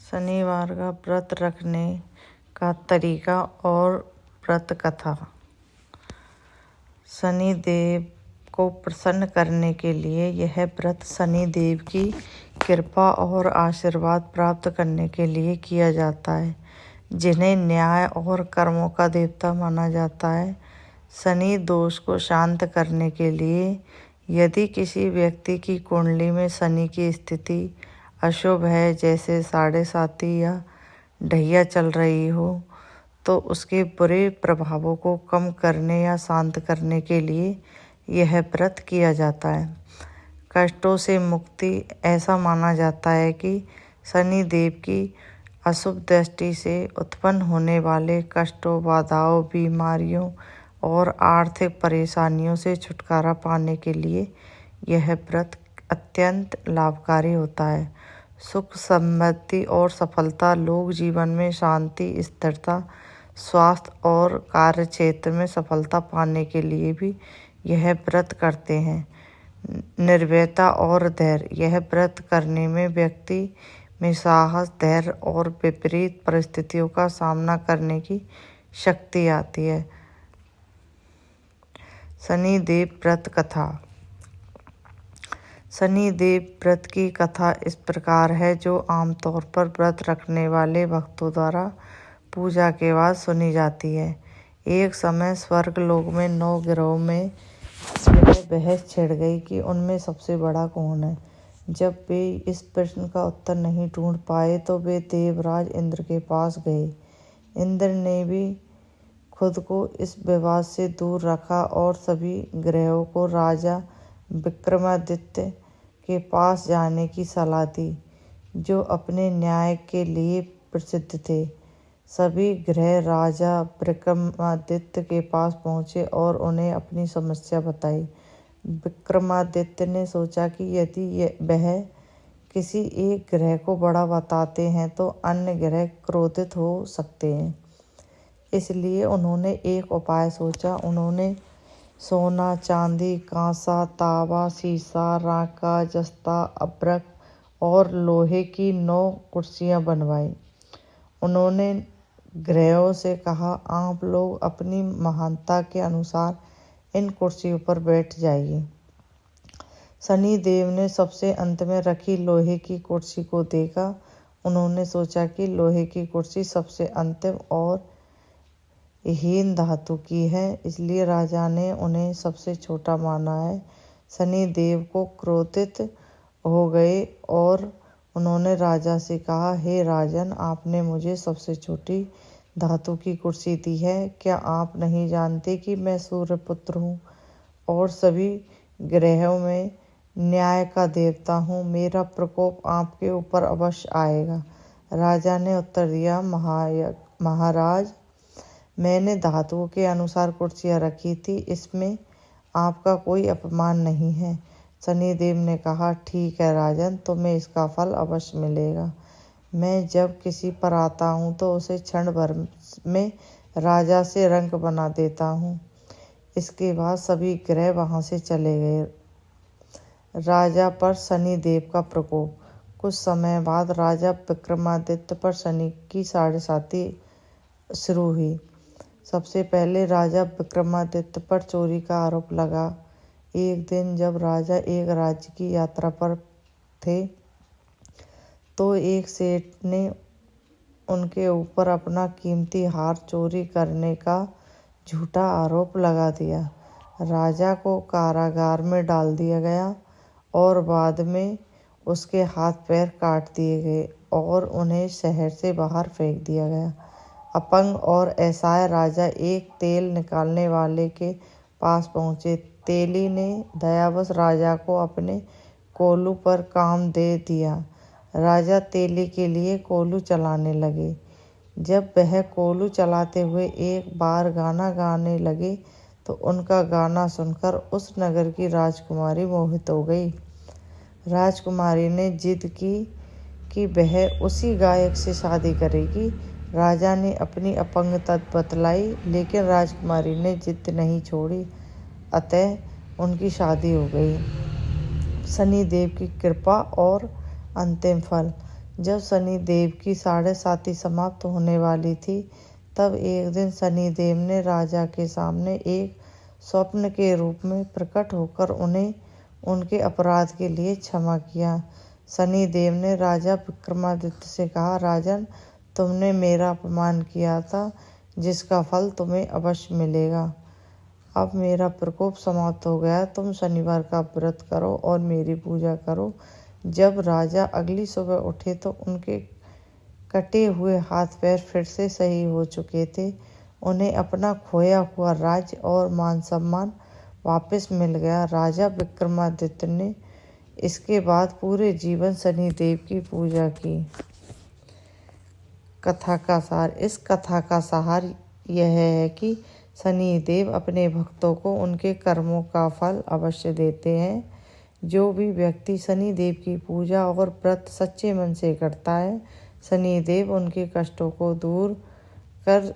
शनिवार का व्रत रखने का तरीका और व्रत कथा। शनि देव को प्रसन्न करने के लिए यह व्रत शनि देव की कृपा और आशीर्वाद प्राप्त करने के लिए किया जाता है, जिन्हें न्याय और कर्मों का देवता माना जाता है। शनि दोष को शांत करने के लिए यदि किसी व्यक्ति की कुंडली में शनि की स्थिति अशुभ है, जैसे 7.5 या ढैया चल रही हो, तो उसके बुरे प्रभावों को कम करने या शांत करने के लिए यह व्रत किया जाता है। कष्टों से मुक्ति। ऐसा माना जाता है कि शनि देव की अशुभ दृष्टि से उत्पन्न होने वाले कष्टों, बाधाओं, बीमारियों और आर्थिक परेशानियों से छुटकारा पाने के लिए यह व्रत अत्यंत लाभकारी होता है। सुख, समृद्धि और सफलता, लोग जीवन में शांति, स्थिरता, स्वास्थ्य और कार्य क्षेत्र में सफलता पाने के लिए भी यह व्रत करते हैं। निर्भयता और धैर्य। यह व्रत करने में व्यक्ति में साहस, धैर्य और विपरीत परिस्थितियों का सामना करने की शक्ति आती है। शनि देव व्रत कथा। शनि देव व्रत की कथा इस प्रकार है, जो आमतौर पर व्रत रखने वाले भक्तों द्वारा पूजा के बाद सुनी जाती है। एक समय स्वर्गलोक में 9 ग्रहों में यह बहस छिड़ गई कि उनमें सबसे बड़ा कौन है। जब वे इस प्रश्न का उत्तर नहीं ढूंढ पाए तो वे देवराज इंद्र के पास गए। इंद्र ने भी खुद को इस विवाद से दूर रखा और सभी ग्रहों को राजा विक्रमादित्य के पास जाने की सलाह दी, जो अपने न्याय के लिए प्रसिद्ध थे। सभी ग्रह राजा विक्रमादित्य के पास पहुंचे और उन्हें अपनी समस्या बताई। विक्रमादित्य ने सोचा कि यदि वह किसी एक ग्रह को बड़ा बताते हैं तो अन्य ग्रह क्रोधित हो सकते हैं। इसलिए उन्होंने एक उपाय सोचा। उन्होंने सोना, चांदी, कांसा, तांबा, सीसा, राका, जस्ता, अभ्रक और लोहे की 9 कुर्सियां बनवाई। उन्होंने ग्रहों से कहा, आप लोग अपनी महानता के अनुसार इन कुर्सियों पर बैठ जाइए। शनि देव ने सबसे अंत में रखी लोहे की कुर्सी को देखा। उन्होंने सोचा कि लोहे की कुर्सी सबसे अंतिम और हीन धातु की है, इसलिए राजा ने उन्हें सबसे छोटा माना है। शनि देव को क्रोधित हो गए और उन्होंने राजा से कहा, हे राजन, आपने मुझे सबसे छोटी धातु की कुर्सी दी है। क्या आप नहीं जानते कि मैं सूर्यपुत्र हूँ और सभी ग्रहों में न्याय का देवता हूँ? मेरा प्रकोप आपके ऊपर अवश्य आएगा। राजा ने उत्तर दिया, महाराज, मैंने धातुओं के अनुसार कुर्सियाँ रखी थी, इसमें आपका कोई अपमान नहीं है। शनि देव ने कहा, ठीक है राजन, तुम्हें इसका फल अवश्य मिलेगा। मैं जब किसी पर आता हूँ तो उसे क्षण भर में राजा से रंक बना देता हूँ। इसके बाद सभी ग्रह वहाँ से चले गए। राजा पर शनि देव का प्रकोप। कुछ समय बाद राजा विक्रमादित्य पर शनि की 7.5 शुरू हुई। सबसे पहले राजा विक्रमादित्य पर चोरी का आरोप लगा। एक दिन जब राजा एक राज्य की यात्रा पर थे तो एक सेठ ने उनके ऊपर अपना कीमती हार चोरी करने का झूठा आरोप लगा दिया। राजा को कारागार में डाल दिया गया और बाद में उसके हाथ पैर काट दिए गए और उन्हें शहर से बाहर फेंक दिया गया। अपंग और असहाय राजा एक तेल निकालने वाले के पास पहुंचे। तेली ने दयावश राजा को अपने कोलू पर काम दे दिया। राजा तेली के लिए कोलू चलाने लगे। जब वह कोलू चलाते हुए एक बार गाना गाने लगे तो उनका गाना सुनकर उस नगर की राजकुमारी मोहित हो गई। राजकुमारी ने जिद की कि वह उसी गायक से शादी करेगी। राजा ने अपनी अपंगता बतलाई, लेकिन राजकुमारी ने जिद नहीं छोड़ी, अतः उनकी शादी हो गई। शनि देव की कृपा और अंतिम फल। जब शनिदेव की 7.5 समाप्त होने वाली थी, तब एक दिन शनिदेव ने राजा के सामने एक स्वप्न के रूप में प्रकट होकर उन्हें उनके अपराध के लिए क्षमा किया। शनिदेव ने राजा विक्रमादित्य से कहा, राजन, तुमने मेरा अपमान किया था, जिसका फल तुम्हें अवश्य मिलेगा। अब मेरा प्रकोप समाप्त हो गया। तुम शनिवार का व्रत करो और मेरी पूजा करो। जब राजा अगली सुबह उठे तो उनके कटे हुए हाथ पैर फिर से सही हो चुके थे। उन्हें अपना खोया हुआ राज्य और मान सम्मान वापस मिल गया। राजा विक्रमादित्य ने इसके बाद पूरे जीवन शनिदेव की पूजा की। कथा का सार। इस कथा का सार यह है कि शनिदेव अपने भक्तों को उनके कर्मों का फल अवश्य देते हैं। जो भी व्यक्ति शनिदेव की पूजा और व्रत सच्चे मन से करता है, शनिदेव उनके कष्टों को दूर कर